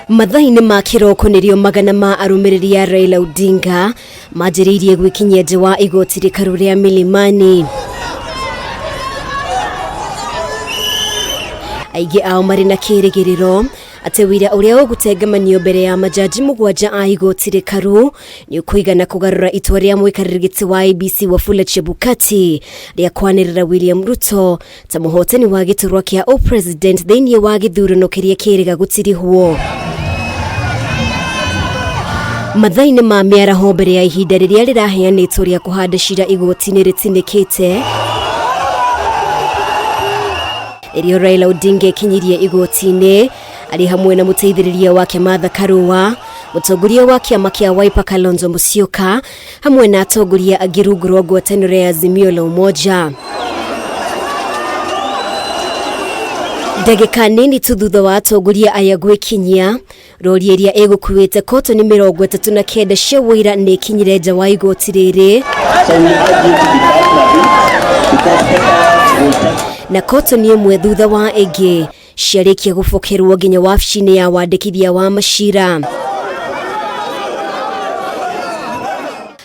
Mathaini ma kiroko nirio magana ma arumiriri ya Raila Odinga majiririe gwikinyia nja wa igoti rikaru ria Milimani. Aige ao mari na kirigiriro ate wira uria ugutengemanio mbere ya majaji mugwanja a igoti rikaru ni ukuigana kugarura itua ria mwikarĩrĩgiti wa IEBC Wafula Chebukati ria kwanirira William Ruto ta muhotani wa giturwa kia president thiini wa githurano kiria kiriga gutirihwo. Mathaini ma miaraho mbere ya ihinda riria riraheanĩtwo ria kuhanda cira igoti-inĩ rĩtinĩkĩte irio Raila Odinga kinyirie igoti-inĩ ari hamwe na muteithĩrĩria wake Martha Karua, mutongoria wa kiama kia Wiper Kalonzo Musyoka hamwe na atongoria agirungurwo ngwatanĩro ya Azimio la Umoja. Ndagĩka nini tu thutha wa atongoria aya gwikinyia rori iria igukuĩte kotoni 39 cia wĩra nĩ kinyire nja wa igoti rĩrĩ na kotoni ĩmwe thutha wa ĩngĩ ciarĩkia gũbokerwo nginya wabici-inĩ ya wandĩkithia wa macira.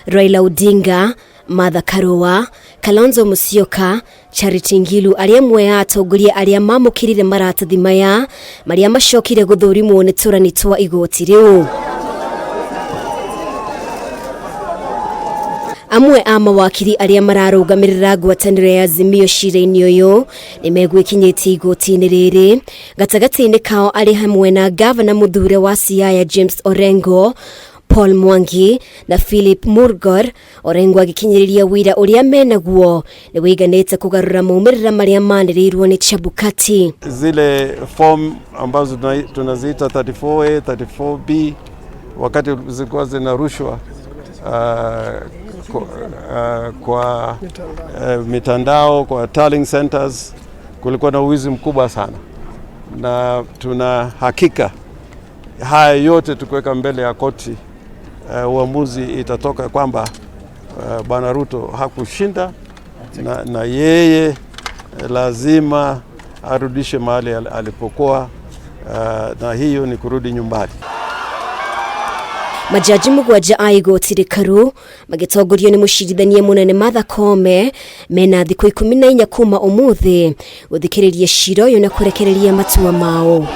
Raila Odinga, Martha Karua, Kalonzo Musyoka, Charity Ngilu aria mwe ya atongoria aria mamukirire maratathi maya maria macokire guthurimwo ni turani twa igoti riu. Amwe a mawakiri aria mararũgamĩrĩra ngwatanĩro ya Azimio cira-inĩ ũyũ nĩ megwikinyĩtie igoti-inĩ rĩrĩ, gatagatĩ-inĩ kao ari hamwe na gavana muthure wa Siaya James Orengo, Paul Mwangi na Philip Murgor. Orengo agikinyiriria wira uria menaguo ni wiganite kugarura maumirira maria manĩrĩirwo ni Chebukati. Zile form ambazo tunaziita 34A, 34B wakati zilikuwa zinarushwa kwa mitandao, kwa tallying centers, kulikuwa na uwizi mkubwa sana, na tuna hakika haya yote tukiweka mbele ya koti, uamuzi itatoka kwamba Bwana Ruto hakushinda na yeye lazima arudishe mahali alipokuwa, na hiyo ni kurudi nyumbani. Majaji mugwanja a igoti rikaru magitongorio ni mucirithania munene Martha Koome mena thikũ 14 kuma umuthi guthikiriria cira uyu na kurekereria matua mao.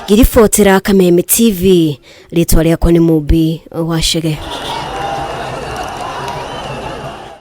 Giribotera Kameme TV, ritwa riakwa ni Mubi wa Chege.